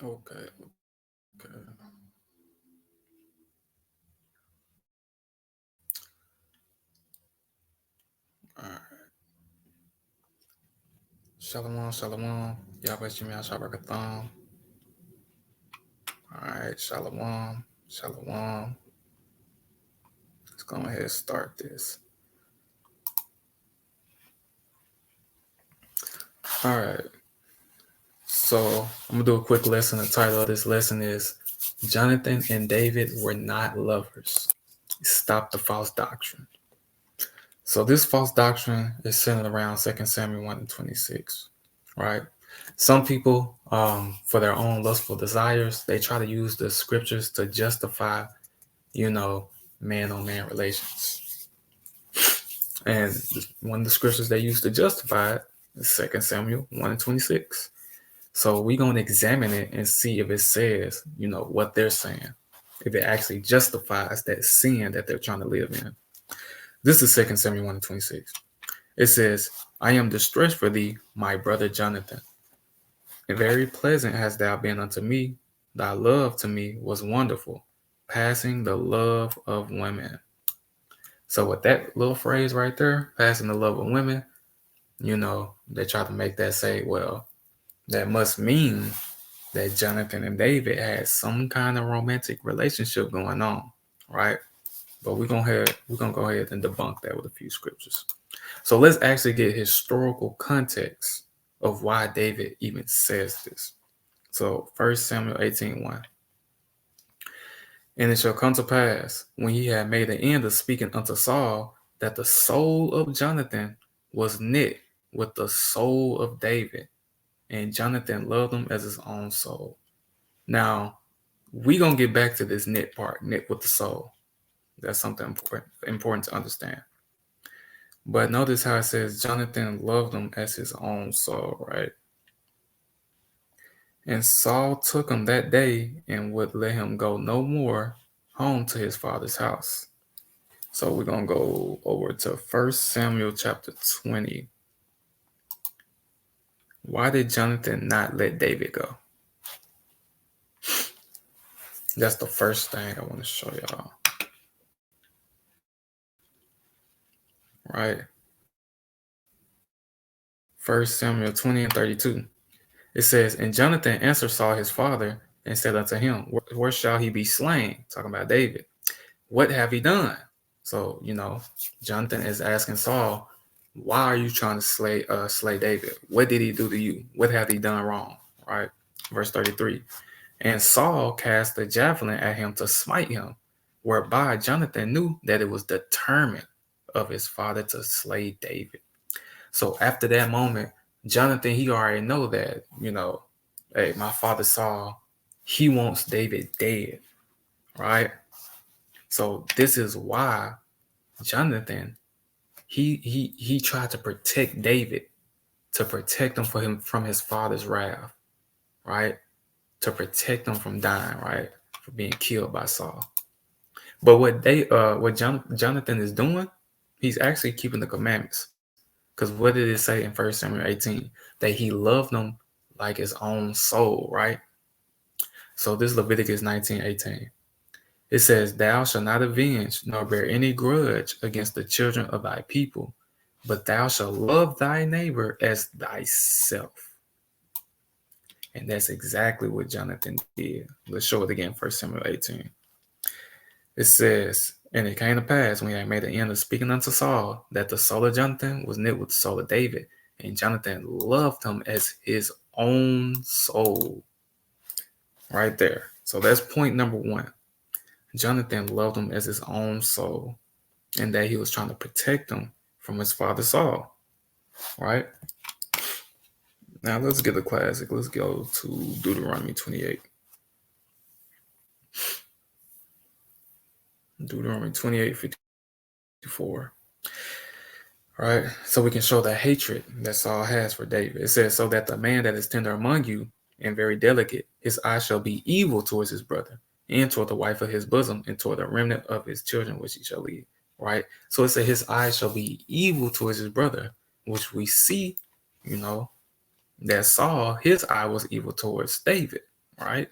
Okay. Okay. All right. Shalom, shalom. Yahweh Shemiyah Shabakatham. All right. Shalom, shalom. Let's go ahead and start this. All right. So I'm going to do a quick lesson. The title of this lesson is Jonathan and David were not lovers. Stop the false doctrine. So this false doctrine is centered around 2 Samuel 1 and 26, right? Some people, for their own lustful desires, they try to use the scriptures to justify, man-on-man relations. And one of the scriptures they use to justify it is 2 Samuel 1 and 26. So we're going to examine it and see if it says, what they're saying, if it actually justifies that sin that they're trying to live in. This is 2 Samuel 1 and 26. It says, I am distressed for thee, my brother Jonathan. And very pleasant hast thou been unto me. Thy love to me was wonderful, passing the love of women. So with that little phrase right there, passing the love of women, they try to make that say, well, that must mean that Jonathan and David had some kind of romantic relationship going on, right? But we're gonna go ahead and debunk that with a few scriptures. So let's actually get historical context of why David even says this. So 1 Samuel 18:1. And it shall come to pass, when he had made an end of speaking unto Saul, that the soul of Jonathan was knit with the soul of David, and Jonathan loved him as his own soul. Now, we're going to get back to this knit part, knit with the soul. That's something important to understand. But notice how it says Jonathan loved him as his own soul, right? And Saul took him that day and would let him go no more home to his father's house. So we're going to go over to 1 Samuel chapter 20. Why did Jonathan not let David go? That's the first thing I want to show y'all. Right? 1 Samuel 20 and 32. It says, and Jonathan answered Saul his father and said unto him, where shall he be slain? Talking about David. What have he done? So, Jonathan is asking Saul, why are you trying to slay David? What did he do to you? What have he done wrong? Right? Verse 33. And Saul cast a javelin at him to smite him, whereby Jonathan knew that it was determined of his father to slay David. So after that moment, Jonathan, he already know that, hey, my father Saul, he wants David dead, right? So this is why Jonathan, he tried to protect David, to protect him from his father's wrath, right? To protect him from dying, right? For being killed by Saul. But what Jonathan is doing, he's actually keeping the commandments. Because what did it say in 1 Samuel 18? That he loved them like his own soul, right? So this Leviticus 19:18. It says, thou shalt not avenge nor bear any grudge against the children of thy people, but thou shalt love thy neighbor as thyself. And that's exactly what Jonathan did. Let's show it again, 1 Samuel 18. It says, and it came to pass when he had made an end of speaking unto Saul, that the soul of Jonathan was knit with the soul of David, and Jonathan loved him as his own soul. Right there. So that's point number one. Jonathan loved him as his own soul, and that he was trying to protect him from his father Saul. Right? Now let's get a classic. Let's go to Deuteronomy 28. Deuteronomy 28:54. Right? So we can show the hatred that Saul has for David. It says, so that the man that is tender among you and very delicate, his eye shall be evil towards his brother, and toward the wife of his bosom, and toward the remnant of his children which he shall lead. Right? So it says his eye shall be evil towards his brother, which we see, that Saul, his eye was evil towards David. right?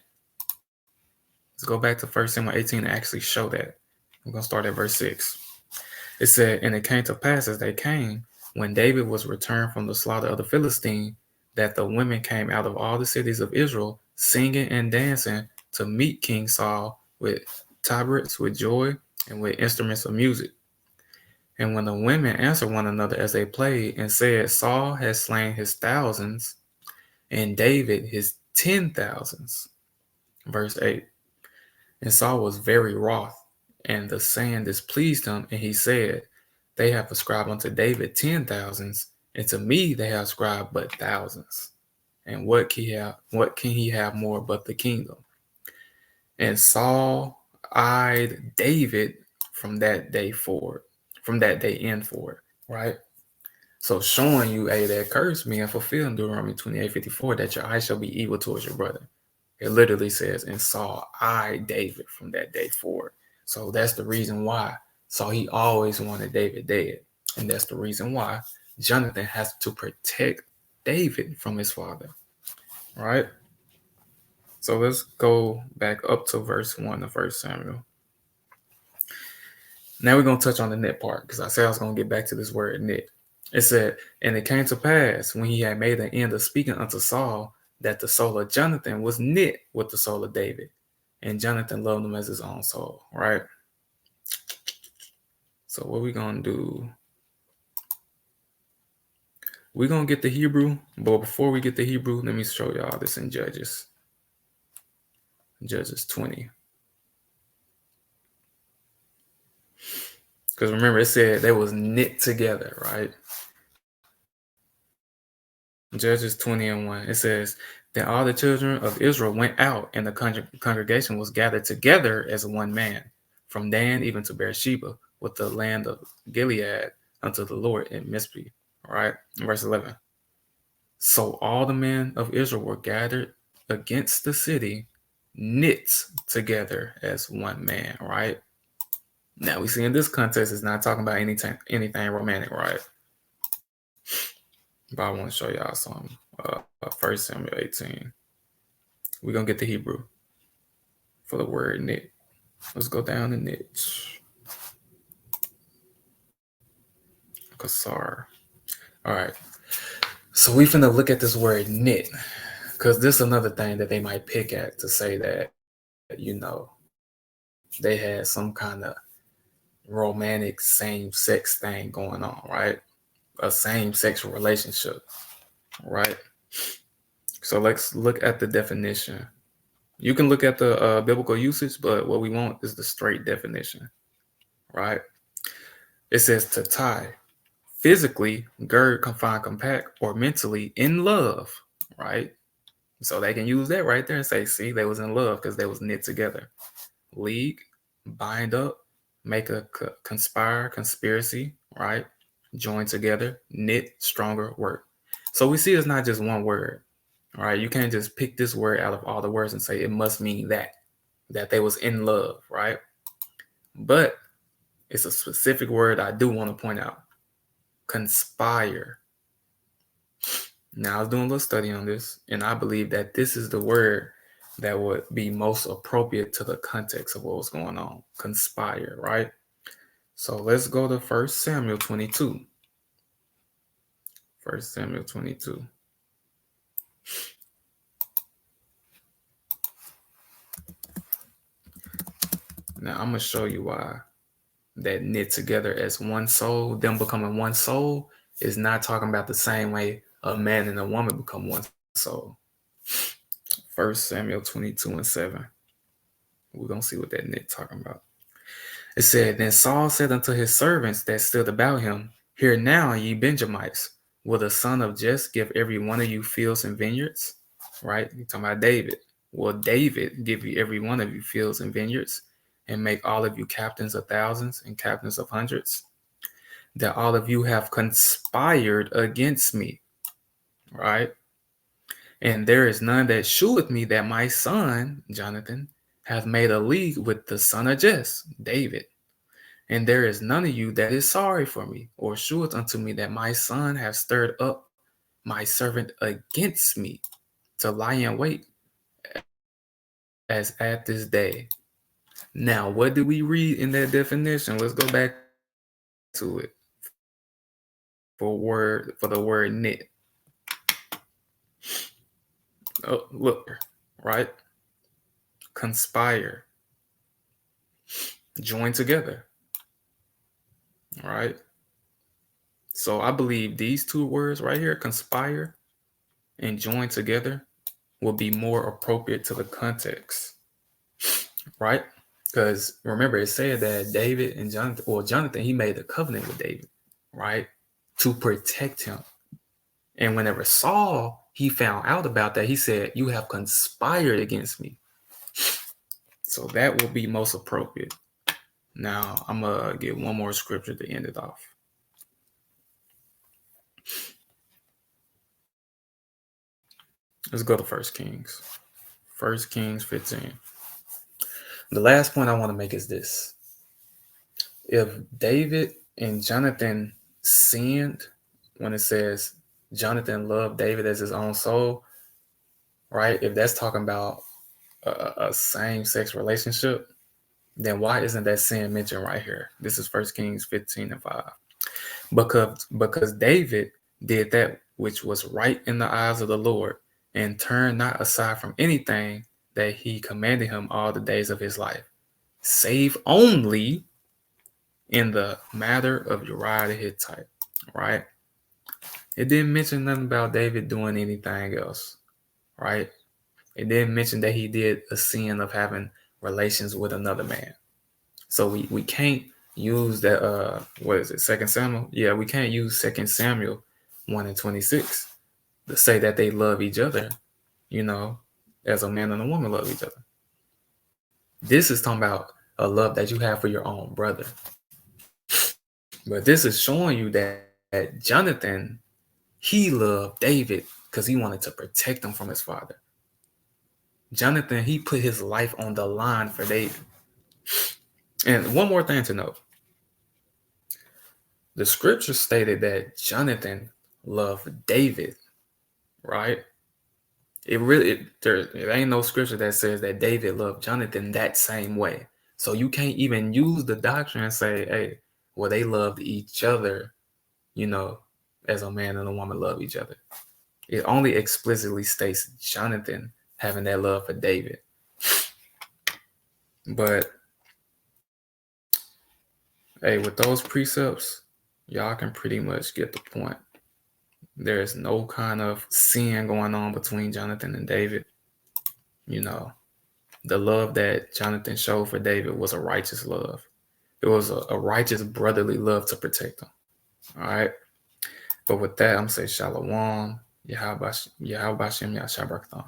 Let's go back to 1 Samuel 18 and actually show that. I'm going to start at verse 6. It said, and it came to pass as they came, when David was returned from the slaughter of the Philistine, that the women came out of all the cities of Israel, singing and dancing to meet King Saul with tabrets, with joy, and with instruments of music. And when the women answered one another as they played, and said, Saul has slain his thousands, and David his 10,000s. Verse 8. And Saul was very wroth, and the saying displeased him, and he said, they have ascribed unto David 10,000s, and to me they have ascribed but thousands. And what can he have more but the kingdom? And Saul eyed David from that day in forward, right? So showing you, that curse being fulfilled in Deuteronomy 28:54, that your eye shall be evil towards your brother. It literally says, and Saul eyed David from that day forward. So that's the reason why. So he always wanted David dead. And that's the reason why Jonathan has to protect David from his father. Right? So let's go back up to verse 1 of 1 Samuel. Now we're going to touch on the knit part, because I said I was going to get back to this word knit. It said, and it came to pass when he had made an end of speaking unto Saul, that the soul of Jonathan was knit with the soul of David, and Jonathan loved him as his own soul, right? So what we're going to do, we're going to get the Hebrew, but before we get the Hebrew, let me show y'all this in Judges 20. Because remember, it said they was knit together, right? Judges 20:1. It says, then all the children of Israel went out, and the congregation was gathered together as one man, from Dan even to Beersheba, with the land of Gilead, unto the Lord in Mizpeh. All right, verse 11. So all the men of Israel were gathered against the city, knit together as one man. Right. Now we see in this context, it's not talking about anything romantic, right? But I want to show y'all some. 1 Samuel 18. We're going to get the Hebrew for the word knit. Let's go down to knit. Kasar. All right. So we finna look at this word knit, because this is another thing that they might pick at to say that, they had some kind of romantic same-sex thing going on, right? A same-sex relationship, right? So let's look at the definition. You can look at the biblical usage, but what we want is the straight definition, right? It says to tie, physically, gird, confine, compact, or mentally in love, right? So they can use that right there and say, see, they was in love because they was knit together. League, bind up, make a conspire, conspiracy, right? Join together, knit, stronger, work. So we see it's not just one word, all right? You can't just pick this word out of all the words and say it must mean that they was in love, right? But it's a specific word I do want to point out. Conspire. Now I was doing a little study on this, and I believe that this is the word that would be most appropriate to the context of what was going on. Conspire, right? So let's go to 1 Samuel 22. 1 Samuel 22. Now I'm going to show you why that knit together as one soul, them becoming one soul, is not talking about the same way a man and a woman become one soul. 1 Samuel 22:7. We're going to see what that knit talking about. It said, then Saul said unto his servants that stood about him, hear now, ye Benjamites, will the son of Jesse give every one of you fields and vineyards? Right? You're talking about David. Will David give you every one of you fields and vineyards, and make all of you captains of thousands and captains of hundreds? That all of you have conspired against me, right? And there is none that sheweth me that my son, Jonathan, hath made a league with the son of Jesse, David. And there is none of you that is sorry for me, or sheweth unto me that my son hath stirred up my servant against me, to lie in wait as at this day. Now, what do we read in that definition? Let's go back to it. For the word knit. Oh, look, right? Conspire. Join together. Right? So I believe these two words right here, conspire and join together, will be more appropriate to the context. Right? Because remember, it said that David and Jonathan, he made a covenant with David, right? To protect him. And whenever Saul, he found out about that, he said, you have conspired against me. So that will be most appropriate. Now, I'm going to get one more scripture to end it off. Let's go to 1 Kings. 1 Kings 15. The last point I want to make is this. If David and Jonathan sinned, when it says Jonathan loved David as his own soul, right? If that's talking about a same-sex relationship, then why isn't that sin mentioned right here? This is 1 Kings 15:5. Because David did that which was right in the eyes of the Lord and turned not aside from anything that he commanded him all the days of his life, save only in the matter of Uriah the Hittite, right? It didn't mention nothing about David doing anything else, right? It didn't mention that he did a sin of having relations with another man. So we can't use that, what is it, 2 Samuel? Yeah, we can't use 2 Samuel 1:26 to say that they love each other, as a man and a woman love each other. This is talking about a love that you have for your own brother. But this is showing you that Jonathan, he loved David because he wanted to protect him from his father. Jonathan, he put his life on the line for David. And one more thing to note. The scripture stated that Jonathan loved David, right? There ain't no scripture that says that David loved Jonathan that same way. So you can't even use the doctrine and say, hey, well, they loved each other, as a man and a woman love each other. It only explicitly states Jonathan having that love for David. But hey, with those precepts, y'all can pretty much get the point. There's no kind of sin going on between Jonathan and David. The love that Jonathan showed for David was a righteous love. It was a righteous brotherly love to protect him. All right. But with that, I'm going to say Shalom. Yahweh Bashem Yahshabrakatan.